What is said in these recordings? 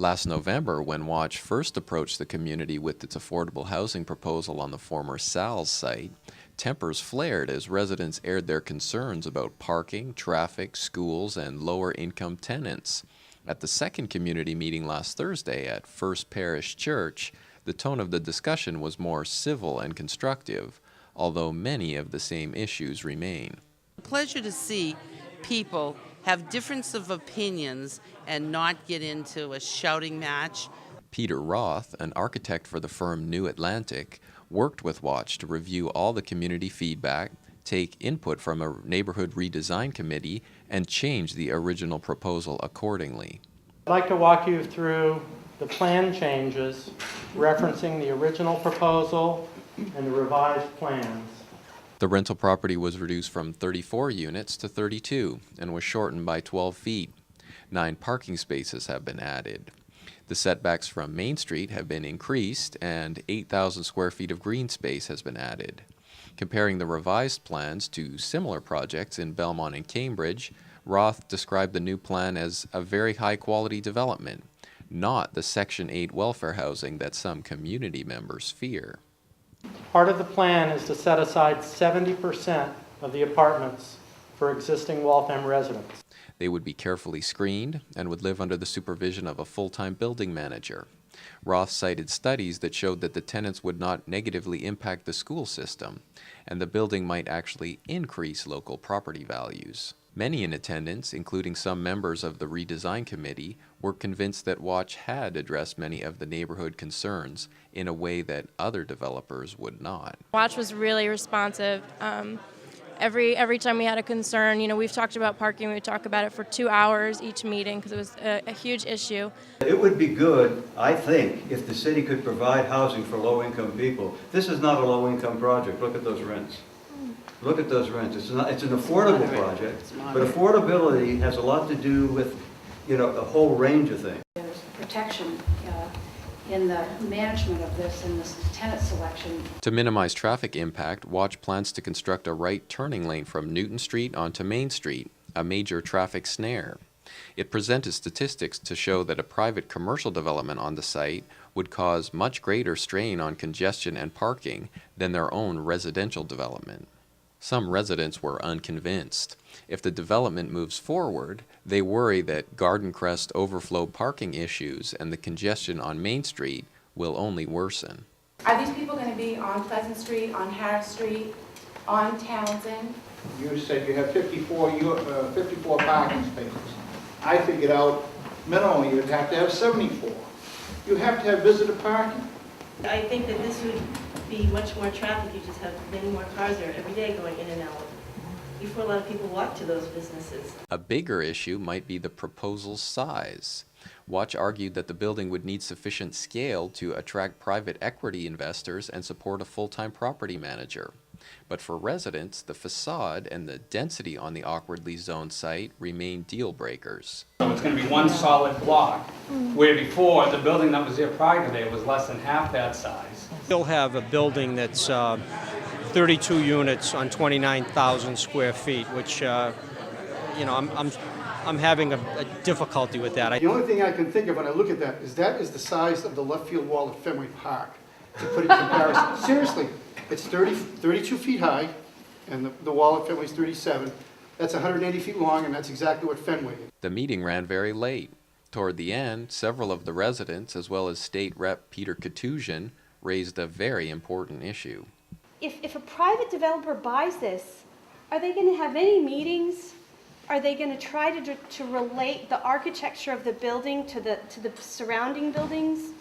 Last November, when Watch first approached the community with its affordable housing proposal on the former Sal's site, tempers flared as residents aired their concerns about parking, traffic, schools, and lower-income tenants. At the second community meeting last Thursday at First Parish Church, the tone of the discussion was more civil and constructive, although many of the same issues remain. Pleasure to see people have difference of opinions and not get into a shouting match. Peter Roth, an architect for the firm New Atlantic, worked with Watch to review all the community feedback, take input from a neighborhood redesign committee, and change the original proposal accordingly. I'd like to walk you through the plan changes referencing the original proposal and the revised plans. The rental property was reduced from 34 units to 32 and was shortened by 12 feet. 9 parking spaces have been added. The setbacks from Main Street have been increased and 8,000 square feet of green space has been added. Comparing the revised plans to similar projects in Belmont and Cambridge, Roth described the new plan as a very high-quality development, not the Section 8 welfare housing that some community members fear. Part of the plan is to set aside 70% of the apartments for existing Waltham residents. They would be carefully screened and would live under the supervision of a full-time building manager. Roth cited studies that showed that the tenants would not negatively impact the school system, and the building might actually increase local property values. Many in attendance, including some members of the redesign committee, were convinced that Watch had addressed many of the neighborhood concerns in a way that other developers would not. Watch was really responsive. Every time we had a concern, we've talked about parking, we talk about it for 2 hours each meeting because it was a huge issue. It would be good, I think, if the city could provide housing for low-income people. This is not a low-income project. Look at those rents. Look at those rents. It's an affordable project, but affordability has a lot to do with, a whole range of things. There's protection in the management of this and this tenant selection. To minimize traffic impact, Watch plans to construct a right turning lane from Newton Street onto Main Street, a major traffic snare. It presented statistics to show that a private commercial development on the site would cause much greater strain on congestion and parking than their own residential development. Some residents were unconvinced. If the development moves forward, they worry that Garden Crest overflow parking issues and the congestion on Main Street will only worsen. Are these people going to be on Pleasant Street, on Harris Street, on Townsend? You said you have 54 parking spaces. I figured out minimally you'd have to have 74. You have to have visitor parking. I think that this would be much more traffic. You just have many more cars there every day going in and out before a lot of people walk to those businesses. A bigger issue might be the proposal's size. Watch argued that the building would need sufficient scale to attract private equity investors and support a full-time property manager. But for residents, the facade and the density on the awkwardly zoned site remain deal breakers. So it's going to be one solid block, where before the building that was there prior to there was less than half that size. Still have a building that's 32 units on 29,000 square feet, which I'm having a difficulty with that. The only thing I can think of when I look at that is the size of the left field wall at Fenway Park. To put it in comparison, seriously, it's 32 feet high, and the wall at Fenway is 37. That's 180 feet long, and that's exactly what Fenway is. The meeting ran very late. Toward the end, several of the residents, as well as State Rep. Peter Katusian, raised a very important issue. If a private developer buys this, are they going to have any meetings? Are they going to try to relate the architecture of the building to the surrounding buildings?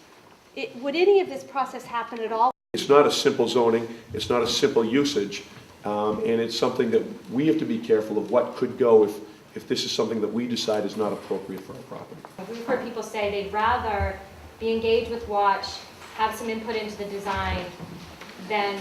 Would any of this process happen at all? It's not a simple zoning, it's not a simple usage, and it's something that we have to be careful of what could go if this is something that we decide is not appropriate for our property. We've heard people say they'd rather be engaged with Watch, have some input into the design, than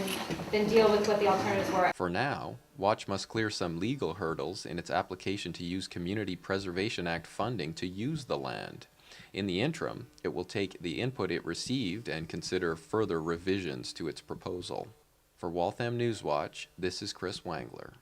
deal with what the alternatives were. For now, Watch must clear some legal hurdles in its application to use Community Preservation Act funding to use the land. In the interim, it will take the input it received and consider further revisions to its proposal. For Waltham Newswatch, this is Chris Wangler.